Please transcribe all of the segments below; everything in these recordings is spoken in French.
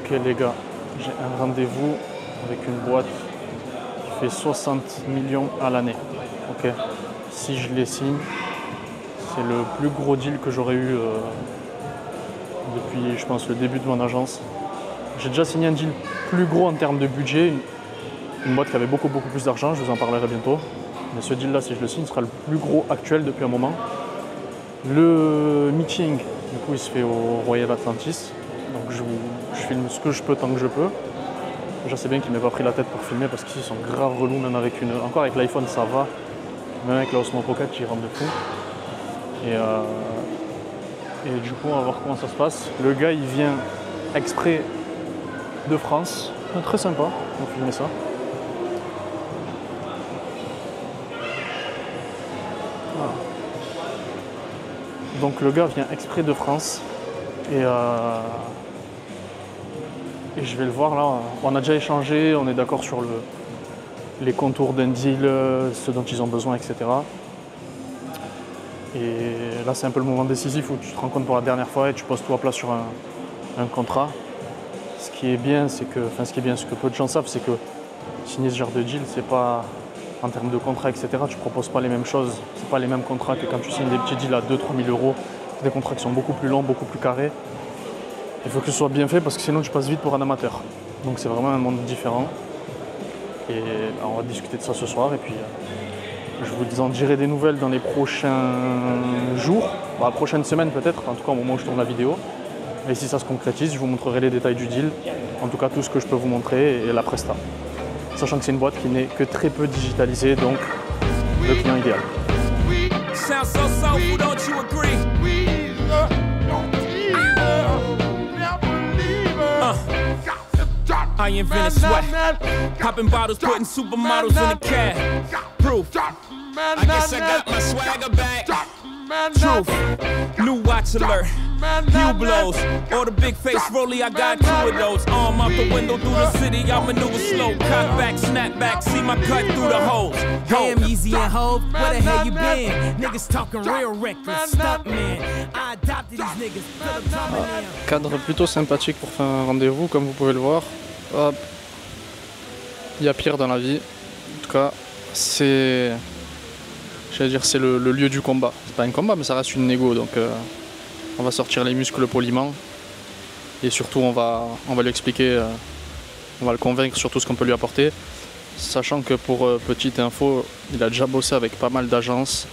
Ok les gars, j'ai un rendez-vous avec une boîte qui fait 60 millions à l'année. Ok. Si je les signe, c'est le plus gros deal que j'aurais eu depuis, je pense, le début de mon agence. J'ai déjà signé un deal plus gros en termes de budget, une boîte qui avait beaucoup plus d'argent, je vous en parlerai bientôt. Mais ce deal là, si je le signe, sera le plus gros actuel depuis un moment. Le meeting, du coup, il se fait au Royal Atlantis. Donc je filme ce que je peux tant que je peux. Je sais bien qu'il ne m'ait pas pris la tête pour filmer parce qu'ici ils sont grave relous, même avec une. Encore avec l'iPhone ça va. Même avec la Osmo Pocket, j'y rentre de fou. Et du coup, on va voir comment ça se passe. Le gars, il vient exprès de France. Très sympa, on va filmer ça. Voilà. Donc le gars vient exprès de France. Et je vais le voir là. On a déjà échangé, on est d'accord sur les contours d'un deal, ce dont ils ont besoin, etc. Et là, c'est un peu le moment décisif où tu te rends compte pour la dernière fois et tu poses tout à plat sur un contrat. Ce qui est bien, ce que peu de gens savent, c'est que signer ce genre de deal, c'est pas en termes de contrat, etc. Tu proposes pas les mêmes choses. C'est pas les mêmes contrats que quand tu signes des petits deals à 2-3 000 euros. C'est des contrats qui sont beaucoup plus longs, beaucoup plus carrés. Il faut que ce soit bien fait parce que sinon tu passes vite pour un amateur. Donc c'est vraiment un monde différent. Et on va discuter de ça ce soir et puis je vous en dirai des nouvelles dans les prochains jours, la prochaine semaine peut-être, en tout cas au moment où je tourne la vidéo. Et si ça se concrétise, je vous montrerai les détails du deal, en tout cas tout ce que je peux vous montrer et la presta. Sachant que c'est une boîte qui n'est que très peu digitalisée, donc le client idéal. I invented sweat, popping bottles, putting supermodels in the cab. Proof, I guess I got my swagger back. Truth, new watch alert, Hublows, or the big face rollie, I got 2 of those. Arm out the window through the city, I maneuver slow. Cock back, snap back, see my cut through the holes. Damn, Easy and Hov, where the hell you been? Niggas talking real reckless, stunt man. I adopted these niggas, Philip Drummond. Cadre plutôt sympathique pour faire un rendez-vous, comme vous pouvez le voir. Hop. Il y a pire dans la vie. En tout cas, c'est le lieu du combat. C'est pas un combat, mais ça reste une négo. Donc, on va sortir les muscles poliment. Et surtout, on va lui expliquer, on va le convaincre sur tout ce qu'on peut lui apporter. Sachant que pour petite info, il a déjà bossé avec pas mal d'agences.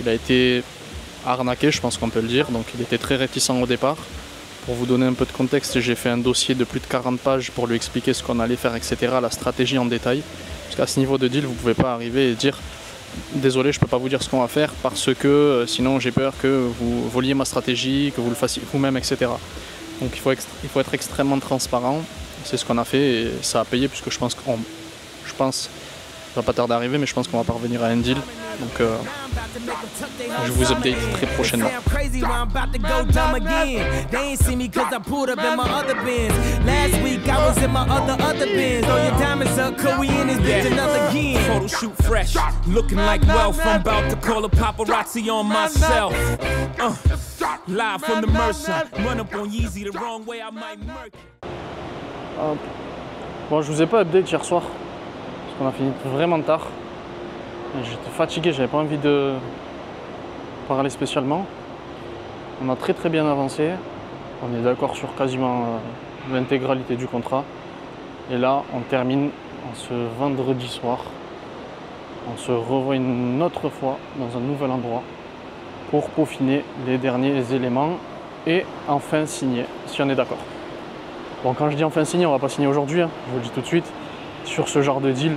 Il a été arnaqué, je pense qu'on peut le dire. Donc, il était très réticent au départ. Pour vous donner un peu de contexte, j'ai fait un dossier de plus de 40 pages pour lui expliquer ce qu'on allait faire, etc., la stratégie en détail. Parce qu'à ce niveau de deal, vous ne pouvez pas arriver et dire « Désolé, je ne peux pas vous dire ce qu'on va faire parce que sinon j'ai peur que vous voliez ma stratégie, que vous le fassiez vous-même, etc. » Donc il faut être extrêmement transparent. C'est ce qu'on a fait et ça a payé puisque je pense ça va pas tarder d'arriver, mais je pense qu'on va parvenir à un deal. Donc je vous update très prochainement. Bon, je vous ai pas update hier soir. On a fini vraiment tard. J'étais fatigué, j'avais pas envie de parler spécialement. On a très bien avancé. On est d'accord sur quasiment l'intégralité du contrat. Et là, on termine ce vendredi soir. On se revoit une autre fois dans un nouvel endroit pour peaufiner les derniers éléments et enfin signer, si on est d'accord. Bon, quand je dis enfin signer, on va pas signer aujourd'hui, hein, je vous le dis tout de suite. Sur ce genre de deal,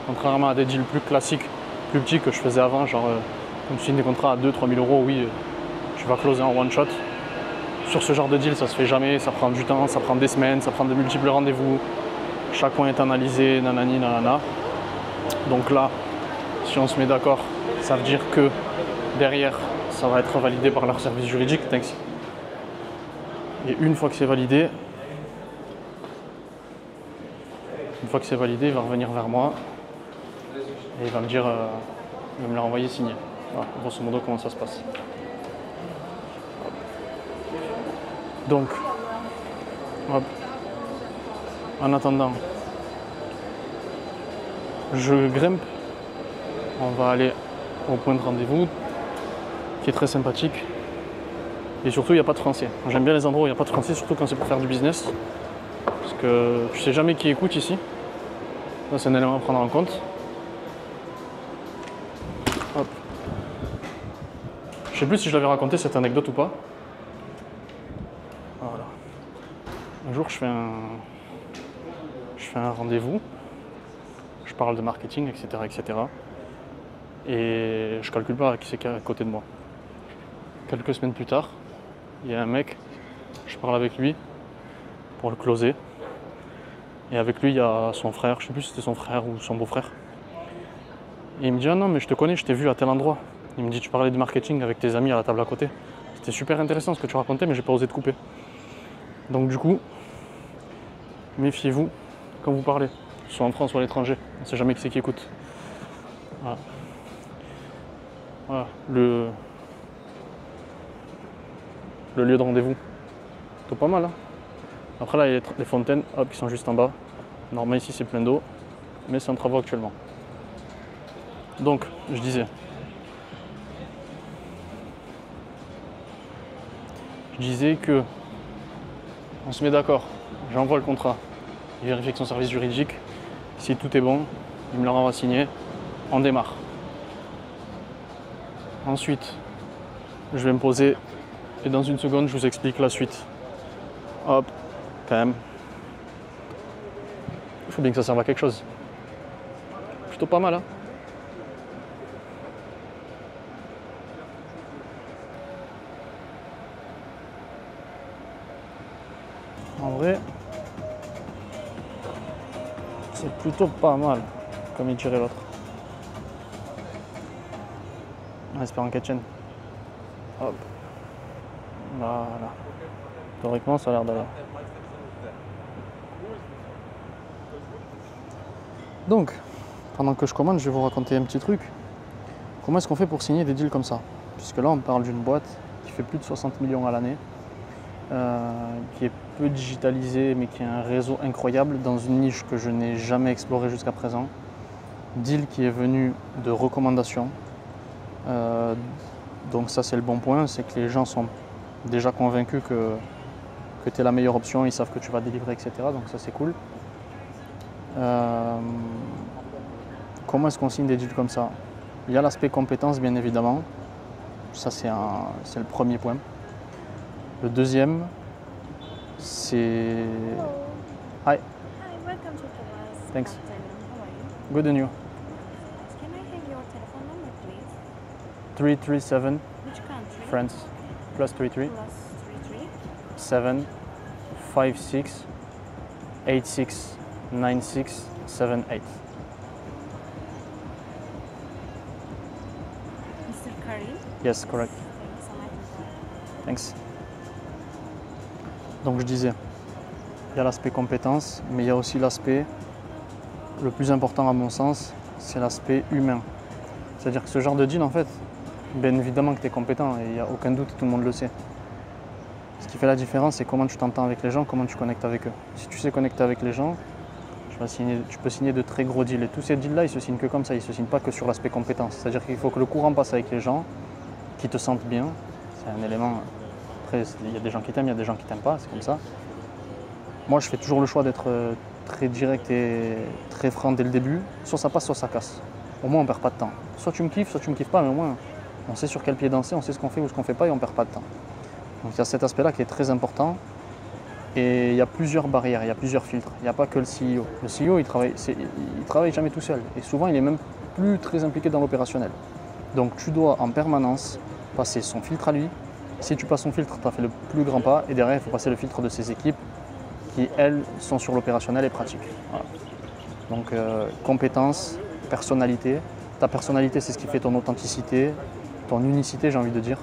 contrairement à des deals plus classiques, plus petits que je faisais avant, genre comme je signe des contrats à 2-3 000 euros, oui, tu vas closer en one shot. Sur ce genre de deal, ça se fait jamais, ça prend du temps, ça prend des semaines, ça prend de multiples rendez-vous. Chaque point est analysé, nanani, nanana. Donc là, si on se met d'accord, ça veut dire que derrière, ça va être validé par leur service juridique. Et une fois que c'est validé, il va revenir vers moi et il va me dire, il va me le renvoyer signé. Voilà, grosso modo, comment ça se passe. Donc, Hop. En attendant, je grimpe. On va aller au point de rendez-vous, qui est très sympathique. Et surtout, il n'y a pas de français. J'aime bien les endroits où il n'y a pas de français, surtout quand c'est pour faire du business. Parce que tu sais jamais qui écoute ici. Ça, c'est un élément à prendre en compte. Hop. Je sais plus si je l'avais raconté cette anecdote ou pas. Voilà. Un jour, je fais un rendez-vous. Je parle de marketing, etc., etc. Et je calcule pas qui c'est qui est à côté de moi. Quelques semaines plus tard, il y a un mec, je parle avec lui pour le closer. Et avec lui, il y a son frère, je sais plus si c'était son frère ou son beau-frère. Et il me dit, ah non, mais je te connais, je t'ai vu à tel endroit. Il me dit, tu parlais de marketing avec tes amis à la table à côté. C'était super intéressant ce que tu racontais, mais j'ai pas osé te couper. Donc du coup, méfiez-vous quand vous parlez, soit en France ou à l'étranger. On ne sait jamais qui c'est qui écoute. Voilà. Voilà. Le lieu de rendez-vous. C'est pas mal, hein. Après là, il y a les fontaines, hop, qui sont juste en bas. Normalement ici c'est plein d'eau, mais c'est en travaux actuellement. Donc, je disais. Que on se met d'accord, j'envoie le contrat, il vérifie avec son service juridique, si tout est bon, il me le renvoie signé, on démarre. Ensuite, je vais me poser et dans une seconde, je vous explique la suite. Hop, quand même. Il faut bien que ça serve à quelque chose. Plutôt pas mal, hein. En vrai, c'est plutôt pas mal, comme il dirait l'autre. En espérant qu'elle tienne. Hop. Voilà. Théoriquement, ça a l'air d'aller. Donc, pendant que je commande, je vais vous raconter un petit truc. Comment est-ce qu'on fait pour signer des deals comme ça? Puisque là, on parle d'une boîte qui fait plus de 60 millions à l'année, qui est peu digitalisée, mais qui a un réseau incroyable dans une niche que je n'ai jamais explorée jusqu'à présent. Deal qui est venu de recommandations. Donc ça, c'est le bon point, c'est que les gens sont déjà convaincus que tu es la meilleure option, ils savent que tu vas délivrer, etc. Donc ça, c'est cool. Comment est-ce qu'on signe des deals comme ça? Il y a l'aspect compétence, bien évidemment. Ça, c'est le premier point. Le deuxième, c'est... Hi. Hi, welcome to Tawaz. Thanks. How are you? Good and you? Can I have your telephone number, please? 337 Which country? France plus 33 Plus 33 7 56 86 96 78. Mr. Karim? Yes, correct. Thanks, I might Thanks. Donc je disais, il y a l'aspect compétence, mais il y a aussi l'aspect, le plus important à mon sens, c'est l'aspect humain. C'est-à-dire que ce genre de deal, en fait, bien évidemment que tu es compétent, et il n'y a aucun doute, tout le monde le sait. Ce qui fait la différence, c'est comment tu t'entends avec les gens, comment tu connectes avec eux. Si tu sais connecter avec les gens, tu peux signer de très gros deals. Et tous ces deals-là, ils se signent que comme ça, ils ne se signent pas que sur l'aspect compétence. C'est-à-dire qu'il faut que le courant passe avec les gens, qui te sentent bien. C'est un élément... Après, il y a des gens qui t'aiment, il y a des gens qui t'aiment pas, c'est comme ça. Moi, je fais toujours le choix d'être très direct et très franc dès le début. Soit ça passe, soit ça casse. Au moins, on perd pas de temps. Soit tu me kiffes pas, mais au moins, on sait sur quel pied danser, on sait ce qu'on fait ou ce qu'on fait pas et on perd pas de temps. Donc il y a cet aspect-là qui est très important. Et il y a plusieurs barrières, il y a plusieurs filtres. Il n'y a pas que le CEO. Le CEO, il travaille jamais tout seul. Et souvent, il est même plus très impliqué dans l'opérationnel. Donc tu dois en permanence passer son filtre à lui. Si tu passes son filtre, tu as fait le plus grand pas. Et derrière, il faut passer le filtre de ses équipes qui, elles, sont sur l'opérationnel et pratique. Voilà. Donc compétences, personnalité. Ta personnalité, c'est ce qui fait ton authenticité, ton unicité, j'ai envie de dire.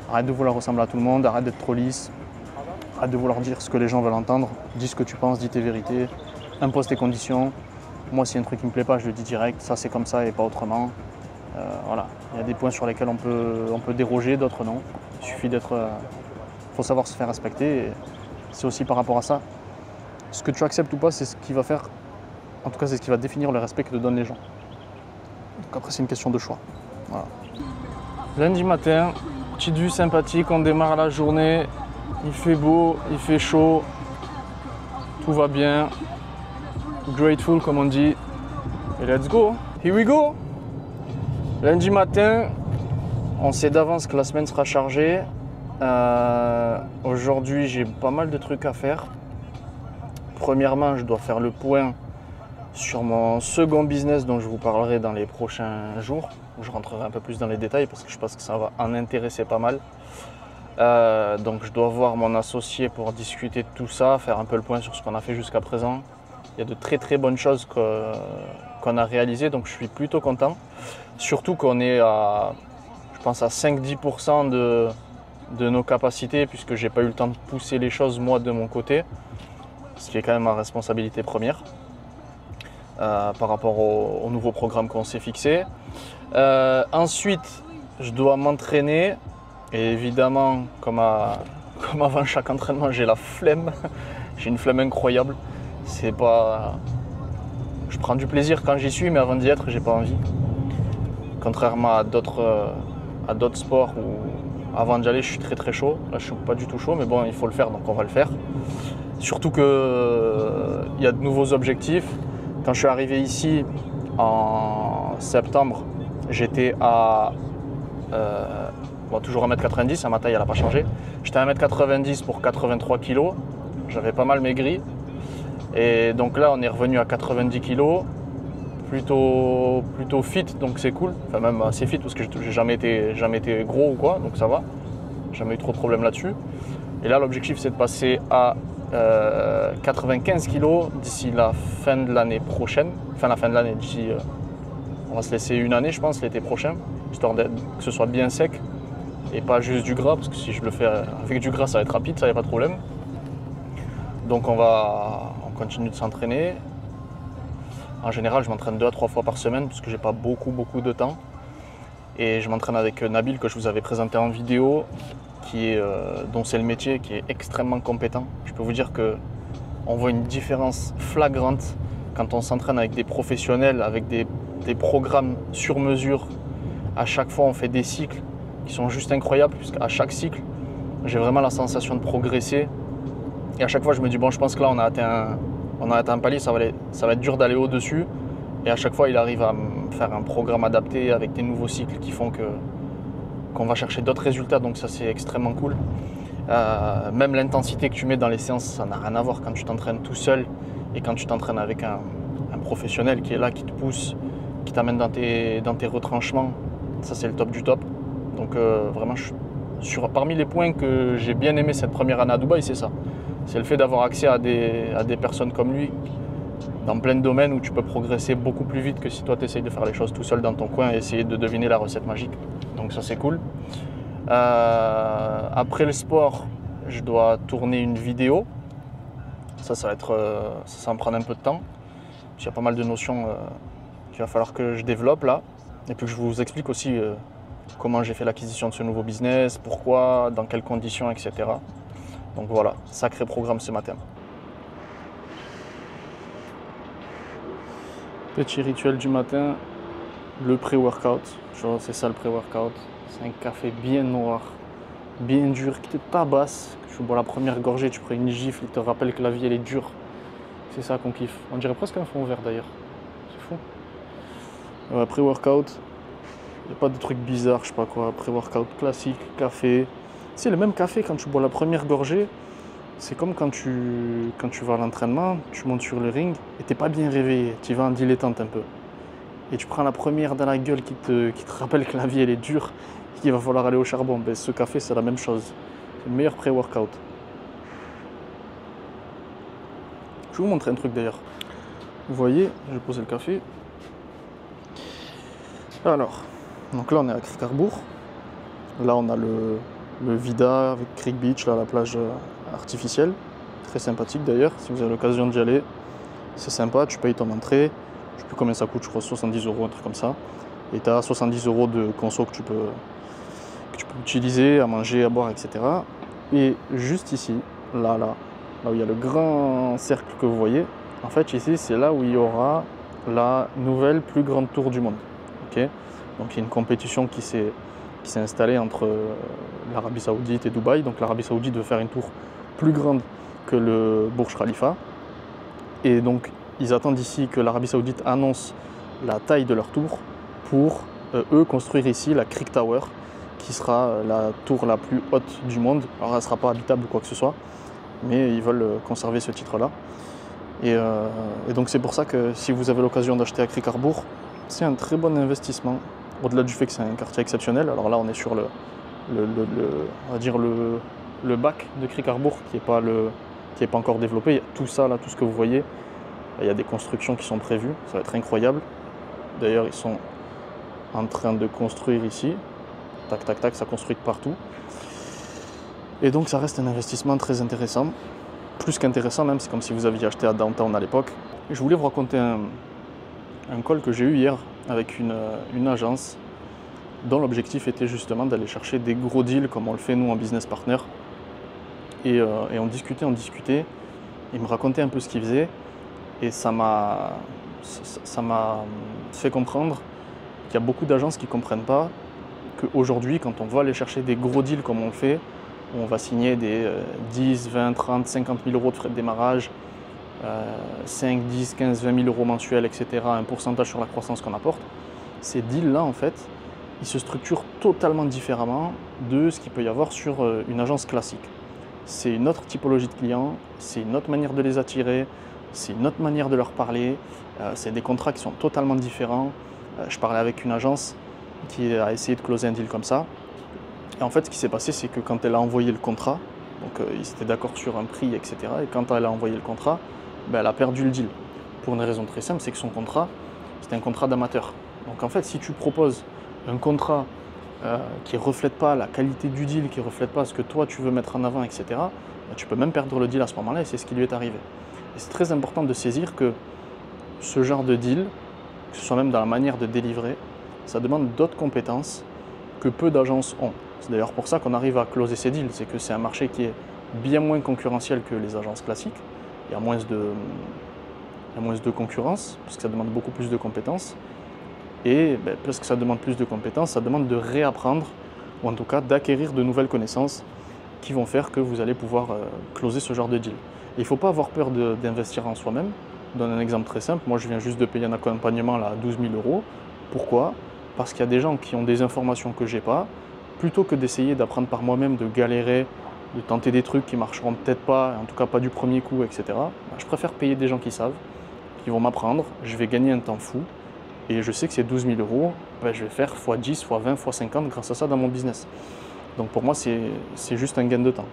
Arrête de vouloir ressembler à tout le monde, arrête d'être trop lisse. Arrête de vouloir dire ce que les gens veulent entendre. Dis ce que tu penses, dis tes vérités. Impose tes conditions. Moi, si un truc qui me plaît pas, je le dis direct. Ça, c'est comme ça et pas autrement. Voilà. Il y a des points sur lesquels on peut déroger, d'autres non. Il suffit d'être... faut savoir se faire respecter. Et c'est aussi par rapport à ça ce que tu acceptes ou pas, c'est ce qui va faire, en tout cas c'est ce qui va définir le respect que te donnent les gens. Donc après c'est une question de choix. Voilà. Lundi matin, petite vue sympathique, on démarre la journée, il fait beau, il fait chaud, tout va bien, grateful comme on dit, et let's go, here we go. Lundi matin, on sait d'avance que la semaine sera chargée. Aujourd'hui, j'ai pas mal de trucs à faire. Premièrement, je dois faire le point sur mon second business dont je vous parlerai dans les prochains jours. Je rentrerai un peu plus dans les détails parce que je pense que ça va en intéresser pas mal. Donc je dois voir mon associé pour discuter de tout ça, faire un peu le point sur ce qu'on a fait jusqu'à présent. Il y a de très très bonnes choses qu'on a réalisées, donc je suis plutôt content. Surtout qu'on est à, je pense, à 5-10% de nos capacités, puisque j'ai pas eu le temps de pousser les choses moi de mon côté, ce qui est quand même ma responsabilité première par rapport au nouveau programme qu'on s'est fixé. Ensuite, je dois m'entraîner, et évidemment, comme avant chaque entraînement, j'ai la flemme. J'ai une flemme incroyable. C'est pas... Je prends du plaisir quand j'y suis, mais avant d'y être, j'ai pas envie. Contrairement à d'autres sports où avant d'y aller, je suis très très chaud. Là, je suis pas du tout chaud, mais bon, il faut le faire, donc on va le faire. Surtout qu'il y a de nouveaux objectifs. Quand je suis arrivé ici en septembre, j'étais à toujours 1m90, ma taille elle n'a pas changé. J'étais à 1m90 pour 83 kg, j'avais pas mal maigri. Et donc là on est revenu à 90 kg, plutôt fit, donc c'est cool. Enfin même assez fit parce que j'ai jamais été gros ou quoi, donc ça va. Jamais eu trop de problèmes là-dessus. Et là l'objectif c'est de passer à 95 kg d'ici la fin de l'année prochaine. Enfin la fin de l'année, d'ici on va se laisser une année je pense l'été prochain, histoire que ce soit bien sec et pas juste du gras, parce que si je le fais avec du gras ça va être rapide, ça n'y a pas de problème. Donc on continue de s'entraîner. En général je m'entraîne 2 à 3 fois par semaine parce que j'ai pas beaucoup de temps. Et je m'entraîne avec Nabil que je vous avais présenté en vidéo, dont c'est le métier, qui est extrêmement compétent. Je peux vous dire qu'on voit une différence flagrante quand on s'entraîne avec des professionnels, avec des programmes sur mesure. À chaque fois on fait des cycles qui sont juste incroyables, puisqu'à chaque cycle j'ai vraiment la sensation de progresser. Et à chaque fois je me dis bon, je pense que là on a atteint un palier, ça va être dur d'aller au-dessus. Et à chaque fois il arrive à me faire un programme adapté avec des nouveaux cycles qui font qu'on va chercher d'autres résultats, donc ça c'est extrêmement cool. Même l'intensité que tu mets dans les séances, ça n'a rien à voir quand tu t'entraînes tout seul et quand tu t'entraînes avec un professionnel qui est là, qui te pousse, qui t'amène dans tes retranchements. Ça c'est le top du top. Donc vraiment, parmi les points que j'ai bien aimé cette première année à Dubaï, c'est ça. C'est le fait d'avoir accès à des personnes comme lui dans plein de domaines où tu peux progresser beaucoup plus vite que si toi tu essayes de faire les choses tout seul dans ton coin et essayer de deviner la recette magique. Donc ça c'est cool. Après le sport, je dois tourner une vidéo. Ça va me prendre un peu de temps. Il y a pas mal de notions qu'il va falloir que je développe là. Et puis que je vous explique aussi comment j'ai fait l'acquisition de ce nouveau business, pourquoi, dans quelles conditions, etc. Donc voilà, sacré programme ce matin. Petit rituel du matin, le pré-workout. C'est ça le pré-workout. C'est un café bien noir, bien dur, qui te tabasse. Tu bois la première gorgée, tu prends une gifle, il te rappelle que la vie elle est dure. C'est ça qu'on kiffe. On dirait presque un fond vert d'ailleurs. C'est fou. Pré-workout, il n'y a pas de trucs bizarres, je sais pas quoi. Pré-workout classique, café. C'est le même café quand tu bois la première gorgée. C'est comme quand tu vas à l'entraînement, tu montes sur le ring et t'es pas bien réveillé, tu vas en dilettante un peu. Et tu prends la première dans la gueule qui te rappelle que la vie elle est dure et qu'il va falloir aller au charbon. Ben, ce café c'est la même chose. C'est le meilleur pré-workout. Je vais vous montrer un truc d'ailleurs. Vous voyez, je vais poser le café. Alors, donc là on est à Cricarbourg. Là on a le Vida avec Creek Beach, là, la plage artificielle. Très sympathique d'ailleurs, si vous avez l'occasion d'y aller. C'est sympa, tu payes ton entrée. Je sais plus combien ça coûte, je crois 70 €, un truc comme ça. Et tu as 70 € de conso que tu peux utiliser, à manger, à boire, etc. Et juste ici, là, là où il y a le grand cercle que vous voyez, en fait ici c'est là où il y aura la nouvelle plus grande tour du monde. Okay, donc il y a une compétition qui s'est installée entre l'Arabie Saoudite et Dubaï. Donc l'Arabie Saoudite veut faire une tour plus grande que le Burj Khalifa. Et donc ils attendent ici que l'Arabie Saoudite annonce la taille de leur tour pour eux construire ici la Creek Tower, qui sera la tour la plus haute du monde. Alors elle ne sera pas habitable ou quoi que ce soit, mais ils veulent conserver ce titre-là. Et donc c'est pour ça que si vous avez l'occasion d'acheter à Creek Harbour, c'est un très bon investissement, au-delà du fait que c'est un quartier exceptionnel. Alors là on est sur on va dire le bac de Creek Harbour qui n'est pas encore développé. Il y a tout ça là, tout ce que vous voyez, il y a des constructions qui sont prévues, ça va être incroyable. D'ailleurs ils sont en train de construire ici, tac tac tac, ça construit de partout. Et donc ça reste un investissement très intéressant, plus qu'intéressant même, c'est comme si vous aviez acheté à Downtown à l'époque. Et je voulais vous raconter un call que j'ai eu hier avec une agence dont l'objectif était justement d'aller chercher des gros deals comme on le fait nous en business partner. Et on discutait, il me racontait un peu ce qu'il faisait et ça m'a fait comprendre qu'il y a beaucoup d'agences qui ne comprennent pas qu'aujourd'hui, quand on va aller chercher des gros deals comme on le fait, on va signer des 10, 20, 30, 50 000 euros de frais de démarrage, 5, 10, 15, 20 000 euros mensuels, etc., un pourcentage sur la croissance qu'on apporte. Ces deals-là, en fait, ils se structurent totalement différemment de ce qu'il peut y avoir sur une agence classique. C'est une autre typologie de clients, c'est une autre manière de les attirer, c'est une autre manière de leur parler, c'est des contrats qui sont totalement différents. Je parlais avec une agence qui a essayé de closer un deal comme ça. Et en fait, ce qui s'est passé, c'est que quand elle a envoyé le contrat, donc ils étaient d'accord sur un prix, etc. Et quand elle a envoyé le contrat, elle a perdu le deal. Pour une raison très simple, c'est que son contrat, c'était un contrat d'amateur. Donc en fait, si tu proposes un contrat qui ne reflète pas la qualité du deal, qui ne reflète pas ce que toi tu veux mettre en avant, etc., tu peux même perdre le deal à ce moment-là, et c'est ce qui lui est arrivé. Et c'est très important de saisir que ce genre de deal, que ce soit même dans la manière de délivrer, ça demande d'autres compétences que peu d'agences ont. C'est d'ailleurs pour ça qu'on arrive à closer ces deals, c'est que c'est un marché qui est bien moins concurrentiel que les agences classiques. Il y a moins de concurrence, parce que ça demande beaucoup plus de compétences. Et parce que ça demande plus de compétences, ça demande de réapprendre, ou en tout cas d'acquérir de nouvelles connaissances qui vont faire que vous allez pouvoir closer ce genre de deal. Et il ne faut pas avoir peur d'investir en soi-même. Je donne un exemple très simple. Moi, je viens juste de payer un accompagnement là, à 12 000 euros. Pourquoi ? Parce qu'il y a des gens qui ont des informations que je n'ai pas. Plutôt que d'essayer d'apprendre par moi-même, de galérer, de tenter des trucs qui ne marcheront peut-être pas, en tout cas pas du premier coup, etc. Je préfère payer des gens qui savent, qui vont m'apprendre. Je vais gagner un temps fou. Et je sais que ces 12 000 euros, je vais faire x10, x20, x50 grâce à ça dans mon business. Donc pour moi, c'est juste un gain de temps.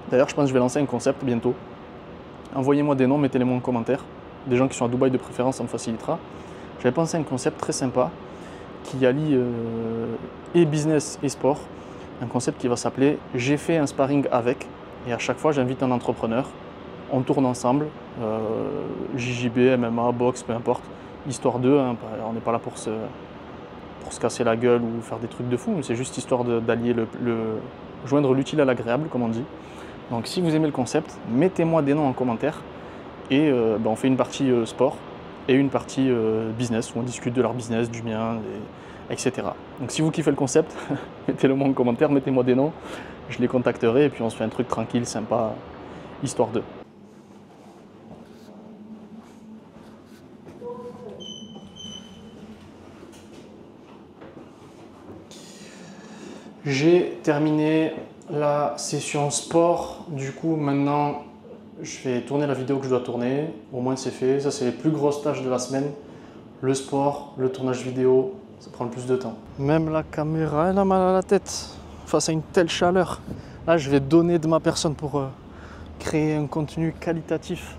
D'ailleurs, je pense que je vais lancer un concept bientôt. Envoyez-moi des noms, mettez-les-moi en commentaire. Des gens qui sont à Dubaï de préférence, ça me facilitera. J'avais pensé à un concept très sympa qui allie et business et sport. Un concept qui va s'appeler « J'ai fait un sparring avec ». Et à chaque fois, j'invite un entrepreneur. On tourne ensemble. JJB, MMA, boxe, peu importe. Histoire d'eux, hein, on n'est pas là pour se casser la gueule ou faire des trucs de fou. C'est juste histoire d'allier joindre l'utile à l'agréable, comme on dit. Donc si vous aimez le concept, mettez-moi des noms en commentaire. Et on fait une partie sport et une partie business, où on discute de leur business, du mien, etc. Donc si vous kiffez le concept, mettez-le moi en commentaire, mettez-moi des noms, je les contacterai et puis on se fait un truc tranquille, sympa, histoire d'eux. J'ai terminé la session sport, du coup maintenant je vais tourner la vidéo que je dois tourner, au moins c'est fait, ça c'est les plus grosses tâches de la semaine, le sport, le tournage vidéo, ça prend le plus de temps. Même la caméra elle a mal à la tête face à une telle chaleur. Là je vais donner de ma personne pour créer un contenu qualitatif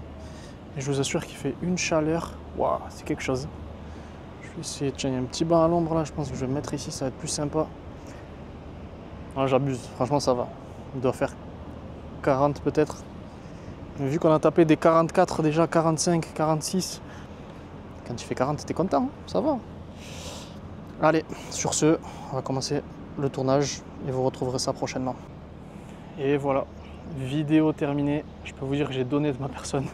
et je vous assure qu'il fait une chaleur, waouh, c'est quelque chose. Je vais essayer, tiens il y a un petit banc à l'ombre là, je pense que je vais me mettre ici, ça va être plus sympa. Ah, j'abuse, franchement ça va. Il doit faire 40 peut-être. Vu qu'on a tapé des 44 déjà, 45, 46. Quand il fait 40, t'es content, hein, ça va. Allez, sur ce, on va commencer le tournage et vous retrouverez ça prochainement. Et voilà, vidéo terminée. Je peux vous dire que j'ai donné de ma personne.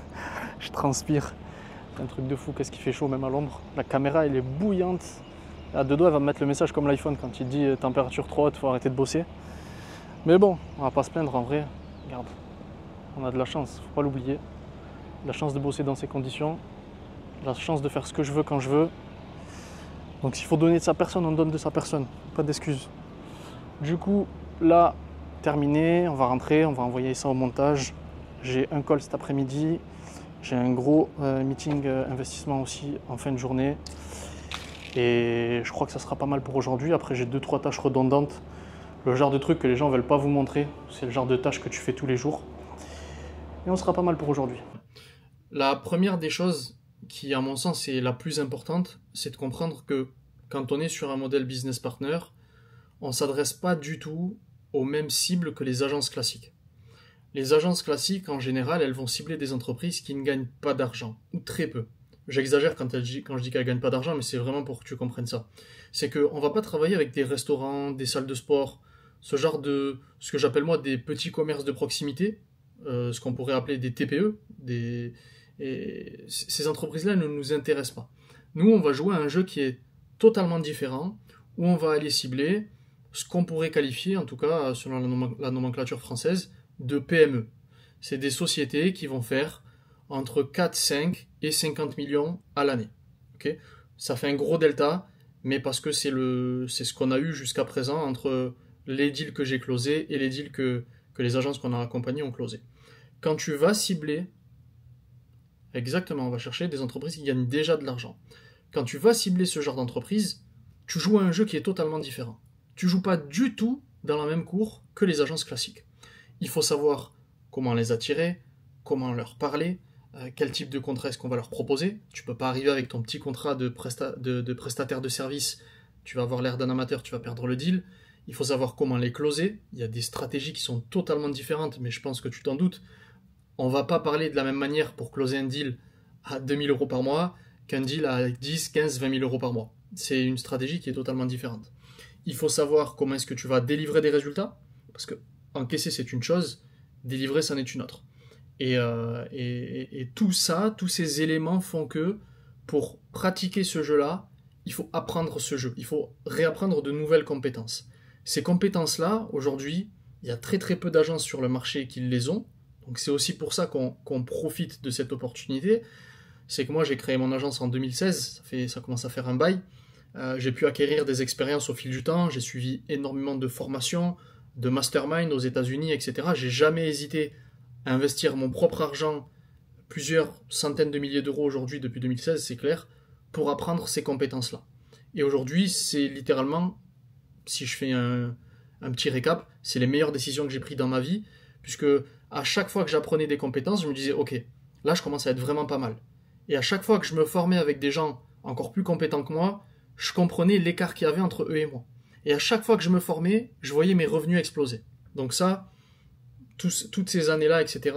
Je transpire. C'est un truc de fou, qu'est-ce qui fait chaud même à l'ombre. La caméra elle est bouillante. À deux doigts elle va me mettre le message comme l'iPhone quand il dit température trop haute, faut arrêter de bosser. Mais bon, on va pas se plaindre en vrai. Regarde, on a de la chance, faut pas l'oublier. La chance de bosser dans ces conditions. La chance de faire ce que je veux quand je veux. Donc s'il faut donner de sa personne, on donne de sa personne. Pas d'excuses. Du coup, là, terminé, on va rentrer, on va envoyer ça au montage. J'ai un call cet après-midi. J'ai un gros meeting investissement aussi en fin de journée. Et je crois que ça sera pas mal pour aujourd'hui. Après, j'ai 2-3 tâches redondantes. Le genre de truc que les gens ne veulent pas vous montrer. C'est le genre de tâches que tu fais tous les jours. Et on sera pas mal pour aujourd'hui. La première des choses qui, à mon sens, est la plus importante, c'est de comprendre que quand on est sur un modèle business partner, on ne s'adresse pas du tout aux mêmes cibles que les agences classiques. Les agences classiques, en général, elles vont cibler des entreprises qui ne gagnent pas d'argent, ou très peu. J'exagère quand je dis qu'elles ne gagnent pas d'argent, mais c'est vraiment pour que tu comprennes ça. C'est qu'on ne va pas travailler avec des restaurants, des salles de sport, ce genre de, ce que j'appelle moi des petits commerces de proximité, ce qu'on pourrait appeler des TPE. Et ces entreprises-là ne nous intéressent pas. Nous, on va jouer à un jeu qui est totalement différent, où on va aller cibler ce qu'on pourrait qualifier, en tout cas selon la nomenclature française, de PME. C'est des sociétés qui vont faire entre 4, 5 et 50 millions à l'année. Okay, ça fait un gros delta, mais parce que c'est ce qu'on a eu jusqu'à présent entre les deals que j'ai closés et les deals que les agences qu'on a accompagnées ont closés. Quand tu vas cibler, exactement, on va chercher des entreprises qui gagnent déjà de l'argent. Quand tu vas cibler ce genre d'entreprise, tu joues à un jeu qui est totalement différent. Tu joues pas du tout dans la même cour que les agences classiques. Il faut savoir comment les attirer, comment leur parler, quel type de contrat est-ce qu'on va leur proposer. Tu peux pas arriver avec ton petit contrat de prestataire de service, tu vas avoir l'air d'un amateur, tu vas perdre le deal. Il faut savoir comment les closer. Il y a des stratégies qui sont totalement différentes, mais je pense que tu t'en doutes. On va pas parler de la même manière pour closer un deal à 2 000 € par mois qu'un deal à 10, 15, 20 000 € par mois. C'est une stratégie qui est totalement différente. Il faut savoir comment est-ce que tu vas délivrer des résultats, parce que encaisser c'est une chose, délivrer c'en est une autre. Et tout ça, tous ces éléments font que pour pratiquer ce jeu-là, il faut apprendre ce jeu, il faut réapprendre de nouvelles compétences. Ces compétences-là, aujourd'hui, il y a très très peu d'agences sur le marché qui les ont, donc c'est aussi pour ça qu'on profite de cette opportunité. C'est que moi j'ai créé mon agence en 2016, ça commence à faire un bail. J'ai pu acquérir des expériences au fil du temps, j'ai suivi énormément de formations, de mastermind aux États-Unis, etc. J'ai jamais hésité à investir mon propre argent, plusieurs centaines de milliers d'euros aujourd'hui depuis 2016, c'est clair, pour apprendre ces compétences-là. Et aujourd'hui, c'est littéralement, si je fais un petit récap, c'est les meilleures décisions que j'ai prises dans ma vie, puisque à chaque fois que j'apprenais des compétences, je me disais, ok, là je commence à être vraiment pas mal. Et à chaque fois que je me formais avec des gens encore plus compétents que moi, je comprenais l'écart qu'il y avait entre eux et moi. Et à chaque fois que je me formais, je voyais mes revenus exploser. Donc ça, toutes ces années-là, etc.,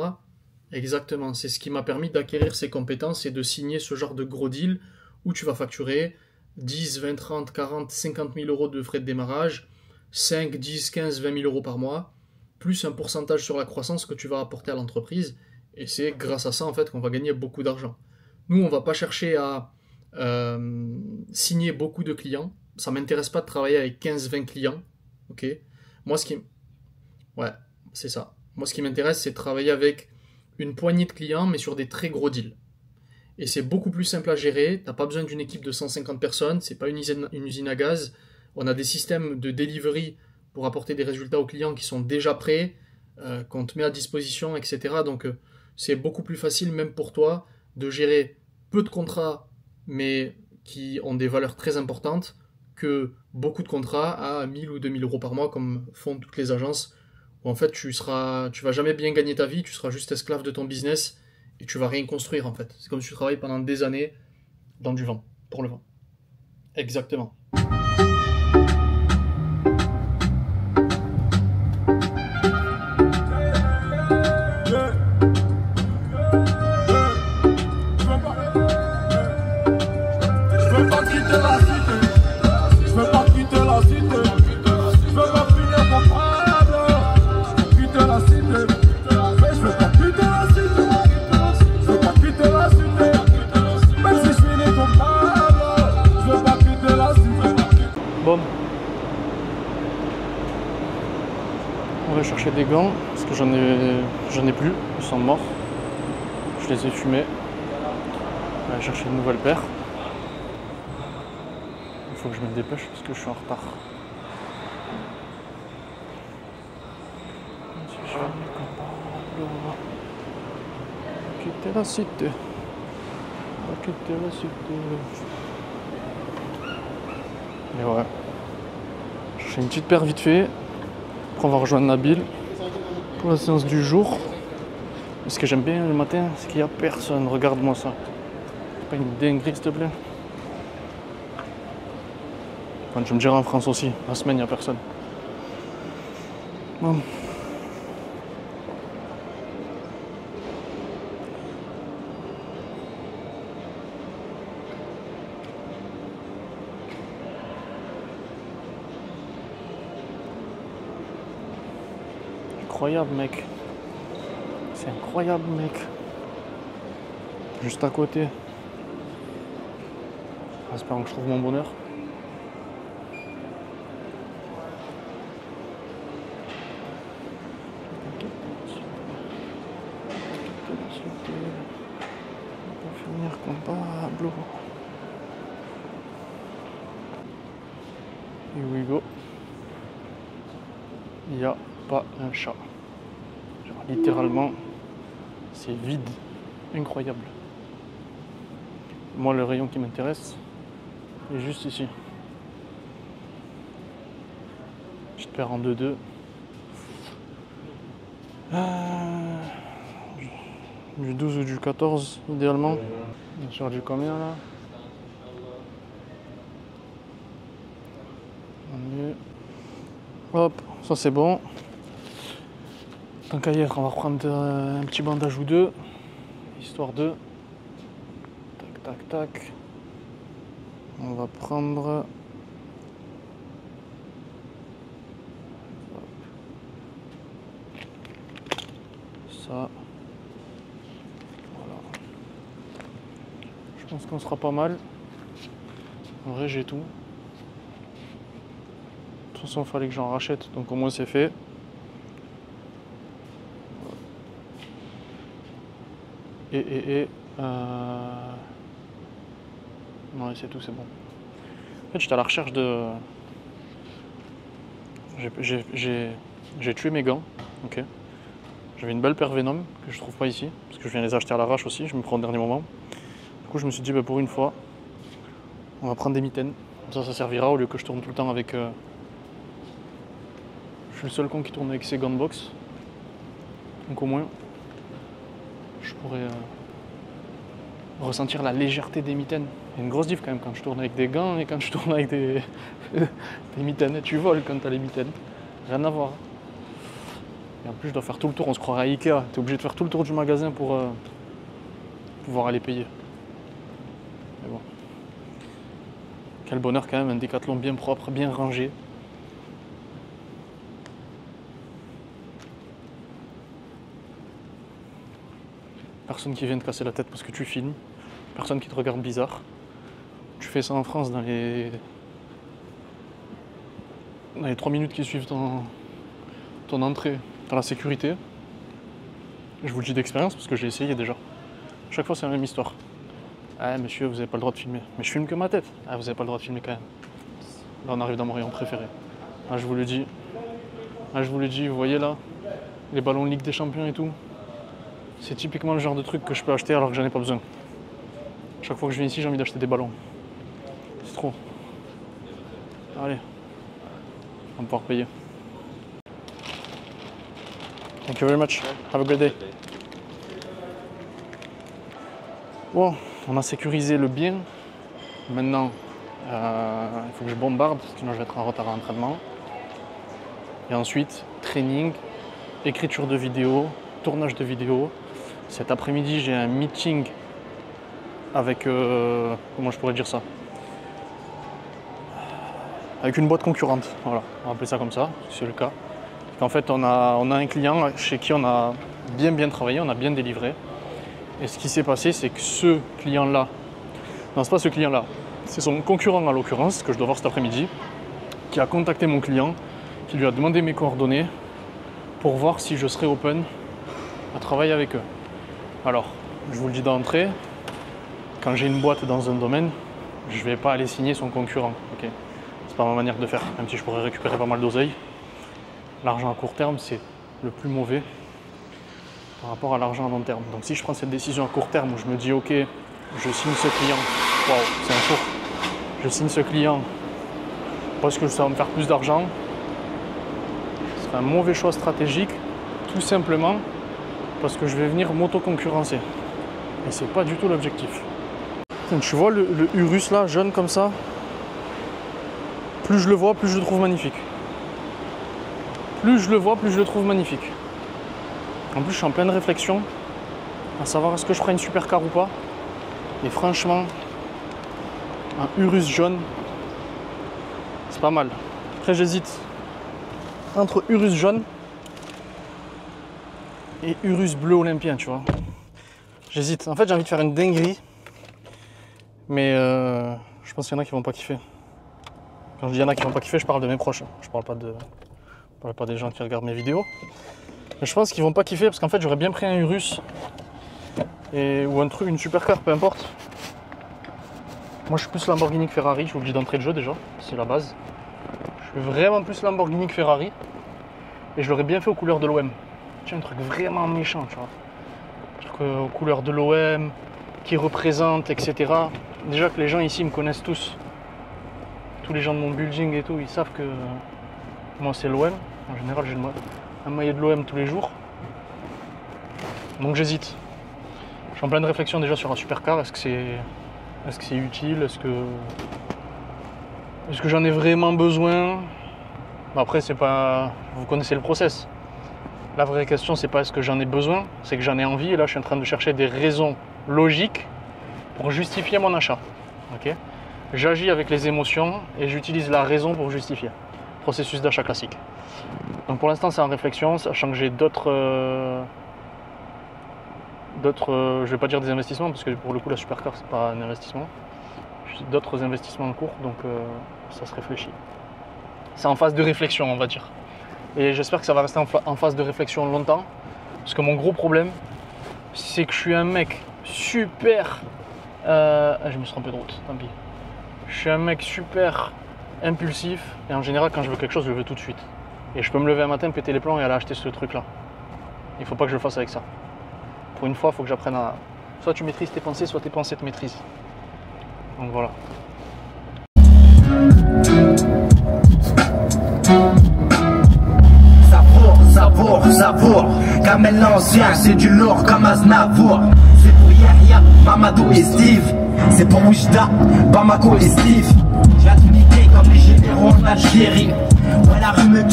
exactement, c'est ce qui m'a permis d'acquérir ces compétences et de signer ce genre de gros deal où tu vas facturer 10, 20, 30, 40, 50 000 € de frais de démarrage, 5, 10, 15, 20 000 € par mois, plus un pourcentage sur la croissance que tu vas apporter à l'entreprise. Et c'est grâce à ça, en fait, qu'on va gagner beaucoup d'argent. Nous, on ne va pas chercher à signer beaucoup de clients. Ça ne m'intéresse pas de travailler avec 15-20 clients. Okay, moi, c'est ça. Moi, ce qui m'intéresse, c'est de travailler avec une poignée de clients, mais sur des très gros deals. Et c'est beaucoup plus simple à gérer. Tu n'as pas besoin d'une équipe de 150 personnes. Ce n'est pas une usine à gaz. On a des systèmes de delivery pour apporter des résultats aux clients qui sont déjà prêts, qu'on te met à disposition, etc. Donc, c'est beaucoup plus facile, même pour toi, de gérer peu de contrats, mais qui ont des valeurs très importantes, que beaucoup de contrats à 1000 ou 2000 € par mois, comme font toutes les agences, où en fait tu vas jamais bien gagner ta vie, tu seras juste esclave de ton business, et tu vas rien construire en fait. C'est comme si tu travailles pendant des années dans du vent, pour le vent. Exactement. chercher des gants parce que j'en ai plus, ils sont morts. Je les ai fumés. Je vais aller chercher une nouvelle paire. Il faut que je me dépêche parce que je suis en retard. Quitter la cité. Quitter la cité. Et ouais. Je fais une petite paire vite fait. Après on va rejoindre Nabil pour la séance du jour. Et ce que j'aime bien le matin, c'est qu'il n'y a personne. Regarde-moi ça. C'est pas une dinguerie s'il te plaît. Enfin, tu me diras en France aussi, la semaine il n'y a personne. Bon. Incroyable mec. C'est incroyable mec. Juste à côté. J'espère que je trouve mon bonheur. Pour finir comme Pablo. Here we go. Il n'y a pas un chat. Genre, littéralement, c'est vide. Incroyable. Moi, le rayon qui m'intéresse est juste ici. Petite paire en 2-2. Du 12 ou du 14 idéalement. Sur du combien là? Hop, ça c'est bon. Tant qu'à y être, on va reprendre un petit bandage ou deux. Histoire de... Tac, tac, tac. On va prendre... Ça. Voilà. Je pense qu'on sera pas mal. En vrai, j'ai tout. De toute façon, il fallait que j'en rachète, donc au moins c'est fait. Non, c'est tout, c'est bon. En fait, j'étais à la recherche de... J'ai tué mes gants, ok. J'avais une belle paire Venom que je trouve pas ici, parce que je viens les acheter à l'arrache aussi, je me prends au dernier moment. Du coup, je me suis dit, bah, pour une fois, on va prendre des mitaines. Comme ça servira au lieu que je tourne tout le temps avec... Je suis le seul con qui tourne avec ses gants de boxe. Donc au moins, je pourrais ressentir la légèreté des mitaines. Il y a une grosse diff quand même quand je tourne avec des gants et quand je tourne avec des mitaines. Tu voles quand t'as les mitaines. Rien à voir. Et en plus, je dois faire tout le tour. On se croirait à Ikea. T'es obligé de faire tout le tour du magasin pour pouvoir aller payer. Mais bon. Quel bonheur quand même, un Décathlon bien propre, bien rangé. Personne qui vient te casser la tête parce que tu filmes. Personne qui te regarde bizarre. Tu fais ça en France dans les 3 minutes qui suivent ton entrée dans la sécurité. Je vous le dis d'expérience parce que j'ai essayé déjà. Chaque fois c'est la même histoire. Ah monsieur, vous n'avez pas le droit de filmer. Mais je filme que ma tête. Ah vous n'avez pas le droit de filmer quand même. Là on arrive dans mon rayon préféré. Ah je vous le dis. Ah je vous le dis, vous voyez là, les ballons de Ligue des Champions et tout. C'est typiquement le genre de truc que je peux acheter alors que j'en ai pas besoin. Chaque fois que je viens ici, j'ai envie d'acheter des ballons. C'est trop. Allez, on va pouvoir payer. Thank you very much. Have a great day. Bon, on a sécurisé le bien. Maintenant, il faut que je bombarde, sinon je vais être en retard à l'entraînement. Et ensuite, training, écriture de vidéo, tournage de vidéo. Cet après-midi, j'ai un meeting avec, comment je pourrais dire ça, avec une boîte concurrente, voilà, on va appeler ça comme ça, c'est le cas. En fait, on a un client chez qui on a bien travaillé, on a bien délivré. Et ce qui s'est passé, c'est que ce client-là, non, c'est pas ce client-là, c'est son concurrent en l'occurrence, que je dois voir cet après-midi, qui a contacté mon client, qui lui a demandé mes coordonnées pour voir si je serai open à travailler avec eux. Alors, je vous le dis d'entrée, quand j'ai une boîte dans un domaine, je vais pas aller signer son concurrent. Okay, c'est pas ma manière de faire, même si je pourrais récupérer pas mal d'oseille. L'argent à court terme, c'est le plus mauvais par rapport à l'argent à long terme. Donc si je prends cette décision à court terme où je me dis ok, je signe ce client, waouh, c'est un four, je signe ce client parce que ça va me faire plus d'argent, c'est un mauvais choix stratégique, tout simplement parce que je vais venir m'auto-concurrencer. Et c'est pas du tout l'objectif. Tu vois le Urus là, jaune comme ça, plus je le vois, plus je le trouve magnifique. Plus je le vois, plus je le trouve magnifique. En plus, je suis en pleine réflexion à savoir est-ce que je ferai une supercar ou pas. Et franchement, un Urus jaune, c'est pas mal. Après, j'hésite entre Urus jaune et Urus bleu olympien, tu vois. J'hésite. En fait, j'ai envie de faire une dinguerie, mais je pense qu'il y en a qui vont pas kiffer. Quand je dis il y en a qui vont pas kiffer, je parle de mes proches. Je parle pas des gens qui regardent mes vidéos. Mais je pense qu'ils vont pas kiffer parce qu'en fait, j'aurais bien pris un Urus ou un truc, une supercar, peu importe. Moi, je suis plus Lamborghini que Ferrari. Je vous le dis d'entrée de jeu déjà, c'est la base. Je suis vraiment plus Lamborghini que Ferrari, et je l'aurais bien fait aux couleurs de l'OM. Tu vois, un truc vraiment méchant, tu vois. Un truc aux couleurs de l'OM, qui représente, etc. Déjà que les gens ici me connaissent tous. Tous les gens de mon building et tout, ils savent que moi c'est l'OM. En général, j'ai un maillot de l'OM tous les jours. Donc j'hésite. Je suis en pleine réflexion déjà sur un supercar. Est-ce que c'est utile? Est-ce que j'en ai vraiment besoin? Après, c'est pas. Vous connaissez le process. La vraie question, c'est pas est-ce que j'en ai besoin, c'est que j'en ai envie. Et là, je suis en train de chercher des raisons logiques pour justifier mon achat. Okay, j'agis avec les émotions et j'utilise la raison pour justifier. Processus d'achat classique. Donc pour l'instant, c'est en réflexion, sachant que j'ai d'autres, je vais pas dire des investissements parce que pour le coup, la supercar, c'est pas un investissement. J'ai d'autres investissements en cours, donc ça se réfléchit. C'est en phase de réflexion, on va dire. Et j'espère que ça va rester en phase de réflexion longtemps. Parce que mon gros problème, c'est que je suis un mec super... je me suis trompé de route, tant pis. Je suis un mec super impulsif. Et en général, quand je veux quelque chose, je le veux tout de suite. Et je peux me lever un matin, péter les plombs et aller acheter ce truc-là. Il ne faut pas que je le fasse avec ça. Pour une fois, il faut que j'apprenne à... Soit tu maîtrises tes pensées, soit tes pensées te maîtrisent. Donc voilà. Savour, Kamel l'ancien, c'est du lourd comme Aznavour. C'est pour Yahya, Mamadou et Steve. C'est pour Oujda, Bamako et Steve. J'ai admité comme les généraux en Algérie. Ouais, la rue me...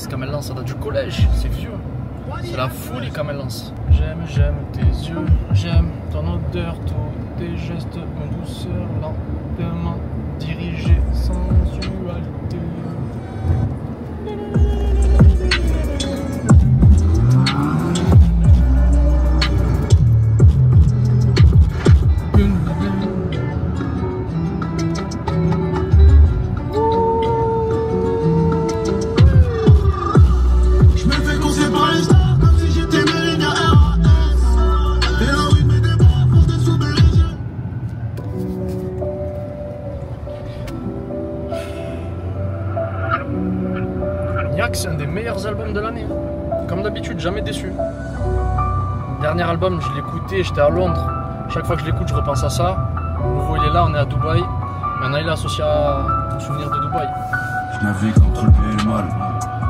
Kamel Lance, ça date du collège, c'est vieux. C'est la folie, Kamel Lance. J'aime tes yeux, j'aime ton odeur, tous tes gestes, mon douceur, lentement dirigé, sensualité. C'est un des meilleurs albums de l'année. Comme d'habitude, jamais déçu. Dernier album, je l'écoutais, j'étais à Londres. Chaque fois que je l'écoute, je repense à ça. Le nouveau, il est là, on est à Dubaï. Maintenant, il est associé au souvenir de Dubaï. Je navigue entre le bien et le mal.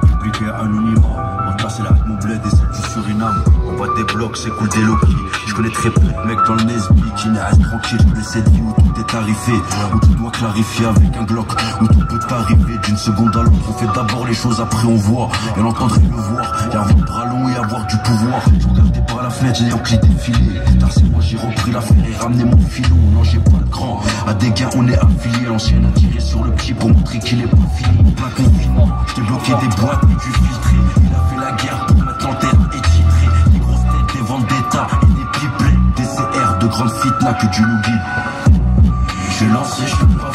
Public et anonymat. On passe la mon bled et celle du Suriname. On voit des blocs, c'est cool des Loki. Je connais très peu de mecs dans le Nesby qui naissent tranquille. Je connais cette vie où tout est tarifé, où tout doit clarifier avec un Glock, où tout peut arriver d'une seconde à l'autre. On fait d'abord les choses, après on voit. Et on entendrait le voir. Et avoir le bras long et avoir du pouvoir. Je regardais par la fenêtre, j'ai enculé défiler. Tard c'est moi, j'ai repris l'affaire et ramené mon filou. Non, j'ai pas de grand. À des gains, on est affiliés. L'ancien a tiré sur le pied pour montrer qu'il est pas fini. Plein confinement, je débloqué des boîtes et du filtré. Il a fait la guerre pour mettre l'antenne et titrer. Des grosses têtes, des vendettas et des pipelets. Des CR de grandes fitna que Dieu nous guide. Je suis lancé, je peux pas